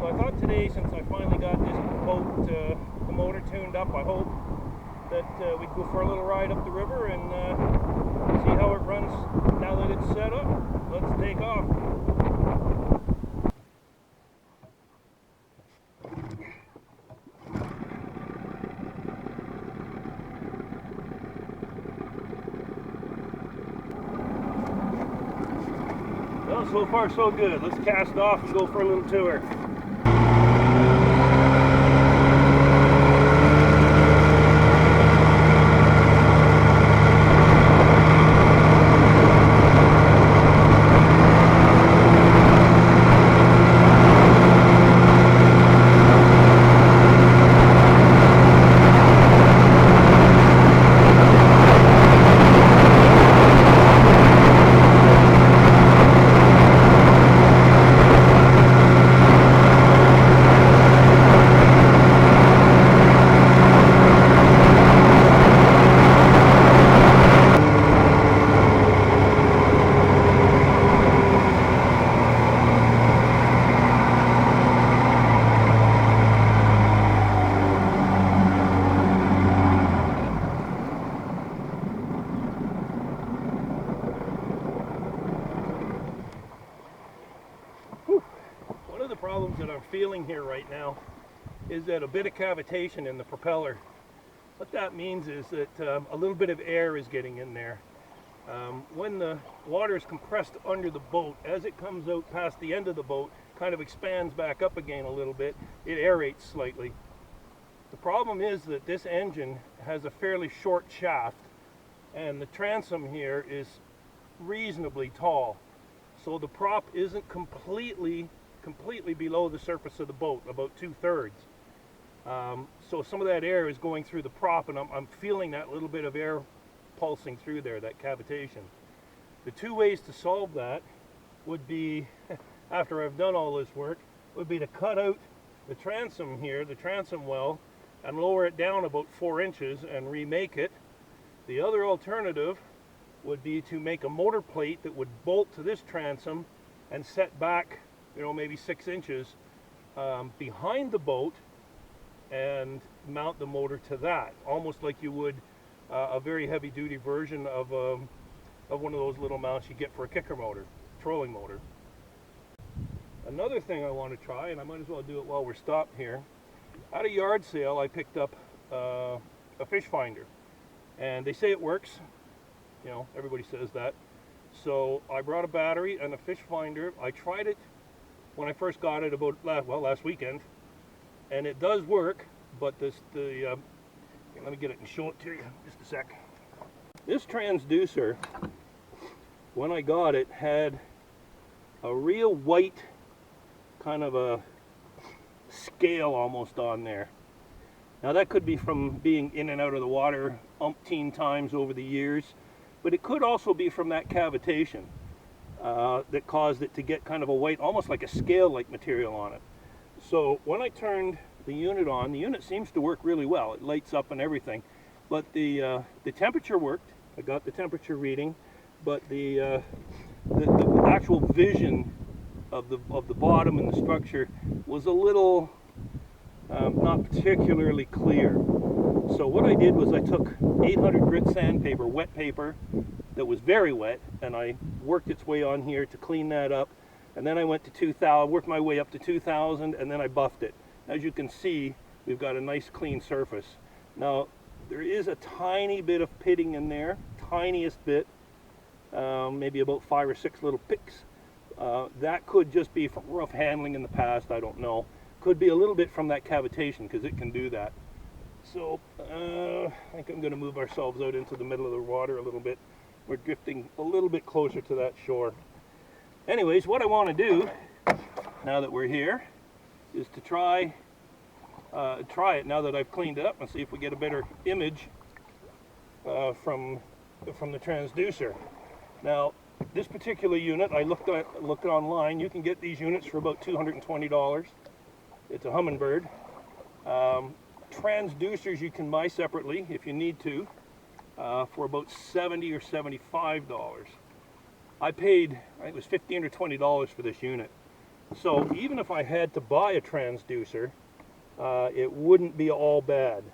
So I thought today, since I finally got this boat, the motor tuned up, I hope that we'd go for a little ride up the river and see how it runs now that it's set up. Let's take off. Well, so far so good. Let's cast off and go for a little tour. One of the problems that I'm feeling here right now is that a bit of cavitation in the propeller. What that means is that a little bit of air is getting in there. When the water is compressed under the boat, as it comes out past the end of the boat, kind of expands back up again a little bit, it aerates slightly. The problem is that this engine has a fairly short shaft, and the transom here is reasonably tall. So the prop isn't completely below the surface of the boat, about 2/3. So some of that air is going through the prop, and I'm feeling that little bit of air pulsing through there, that cavitation. The two ways to solve that would be, after I've done all this work, would be to cut out the transom here, the transom well, and lower it down about 4 inches and remake it. The other alternative would be to make a motor plate that would bolt to this transom and set back, maybe 6 inches behind the boat and mount the motor to that, almost like you would a very heavy-duty version of one of those little mounts you get for a kicker motor, trolling motor. Another thing I want to try, and I might as well do it while we're stopped here, at a yard sale I picked up a fish finder, and they say it works. Everybody says that. So I brought a battery and a fish finder. I tried it when I first got it about last weekend, and it does work, but let me get it and show it to you just a sec. This transducer, when I got it, had a real white kind of a scale almost on there. Now that could be from being in and out of the water umpteen times over the years, but it could also be from that cavitation that caused it to get kind of a white, almost like a scale-like material on it. So when I turned the unit on, the unit seems to work really well. It lights up and everything, but the temperature worked. I got the temperature reading, but the actual vision of the bottom and the structure was a little not particularly clear. So what I did was I took 800 grit sandpaper, wet paper that was very wet, and I worked its way on here to clean that up. And then I went to 2000, worked my way up to 2000, and then I buffed it. As you can see, we've got a nice clean surface. Now, there is a tiny bit of pitting in there, tiniest bit, maybe about 5 or 6 little picks. That could just be from rough handling in the past, I don't know. Could be a little bit from that cavitation, because it can do that. So I think I'm going to move ourselves out into the middle of the water a little bit. We're drifting a little bit closer to that shore. Anyways, what I want to do, now that we're here, is to try it now that I've cleaned it up, and see if we get a better image from the transducer. Now, this particular unit, I looked online. You can get these units for about $220. It's a Humminbird. Transducers you can buy separately if you need to for about $70 or $75. I paid, I think it was $15 or $20 for this unit. So even if I had to buy a transducer, it wouldn't be all bad.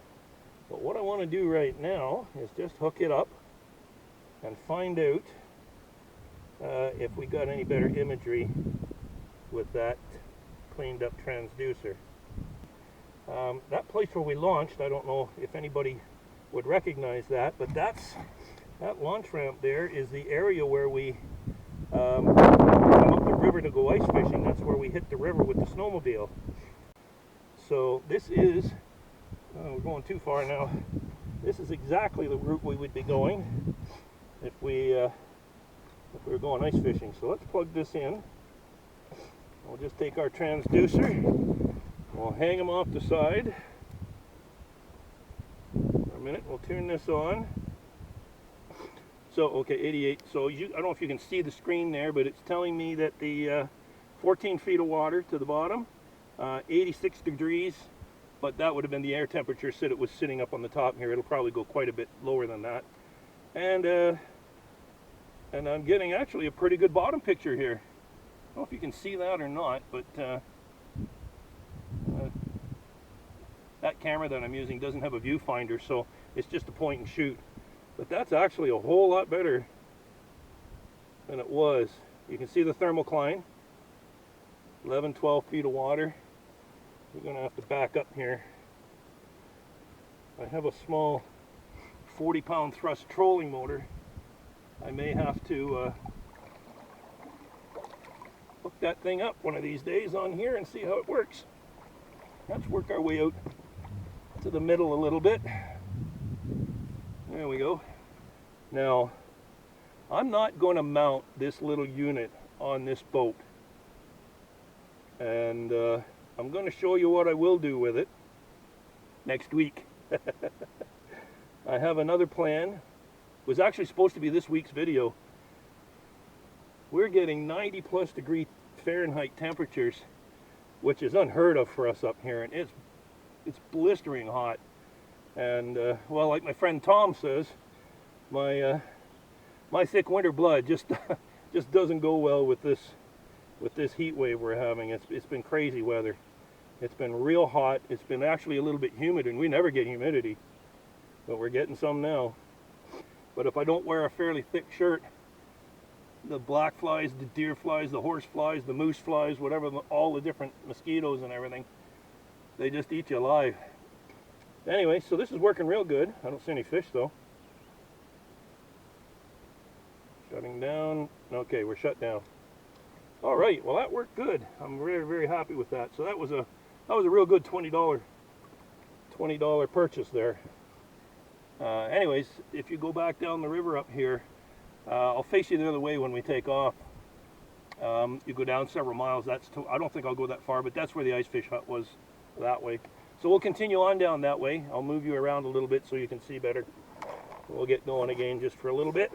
But what I want to do right now is just hook it up and find out if we got any better imagery with that cleaned up transducer. That place where we launched, I don't know if anybody would recognize that, but that launch ramp there is the area where we come up the river to go ice fishing. That's where we hit the river with the snowmobile. So this is, we're going too far now. This is exactly the route we would be going if we were going ice fishing. So let's plug this in. We'll just take our transducer, we'll hang them off the side. For a minute, we'll turn this on. So, okay, 88. So I don't know if you can see the screen there, but it's telling me that the 14 feet of water to the bottom, 86 degrees, but that would have been the air temperature, said it was sitting up on the top here. It'll probably go quite a bit lower than that. And I'm getting actually a pretty good bottom picture here. I don't know if you can see that or not, but that camera that I'm using doesn't have a viewfinder, so it's just a point and shoot. But that's actually a whole lot better than it was. You can see the thermocline, 11, 12 feet of water. We're going to have to back up here. I have a small 40-pound thrust trolling motor. I may have to hook that thing up one of these days on here and see how it works. Let's work our way out to the middle a little bit. There we go. Now, I'm not going to mount this little unit on this boat. And I'm going to show you what I will do with it next week. I have another plan. It was actually supposed to be this week's video. We're getting 90+ degree Fahrenheit temperatures, which is unheard of for us up here, and it's blistering hot. And well, like my friend Tom says, my thick winter blood just doesn't go well with this heat wave we're having. It's been crazy weather. It's been real hot. It's been actually a little bit humid, and we never get humidity, but we're getting some now. But if I don't wear a fairly thick shirt, the black flies, the deer flies, the horse flies, the moose flies, whatever, all the different mosquitoes and everything, they just eat you alive. Anyway, so this is working real good. I don't see any fish though. Shutting down. Okay, we're shut down. All right, well that worked good. I'm very, very happy with that. So that was a real good $20 purchase there. Anyways, if you go back down the river up here, I'll face you the other way when we take off. You go down several miles. I don't think I'll go that far, but that's where the ice fish hut was, that way. So we'll continue on down that way. I'll move you around a little bit so you can see better. We'll get going again just for a little bit.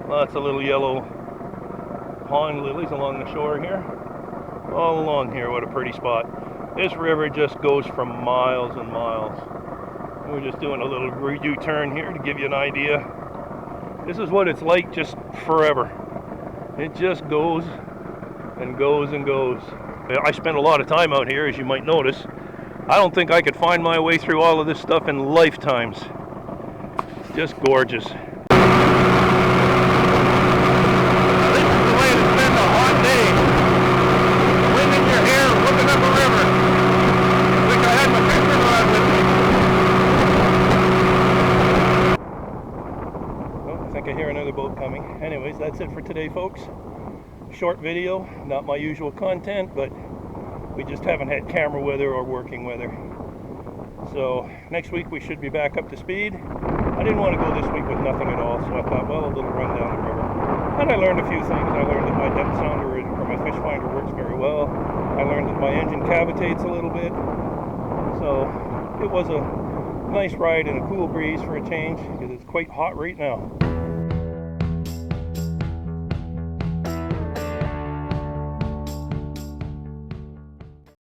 Lots of little yellow pond lilies along the shore here. All along here, what a pretty spot. This river just goes for miles and miles. We're just doing a little U-turn here to give you an idea. This is what it's like just forever. It just goes and goes and goes. I spent a lot of time out here, as you might notice. I don't think I could find my way through all of this stuff in lifetimes. It's just gorgeous. I hear another boat coming. Anyways, that's it for today, folks. Short video, not my usual content, but we just haven't had camera weather or working weather. So next week we should be back up to speed. I didn't want to go this week with nothing at all, so I thought, well, a little run down the river. And I learned a few things. I learned that my depth sounder or my fish finder works very well. I learned that my engine cavitates a little bit. So it was a nice ride and a cool breeze for a change, because it's quite hot right now.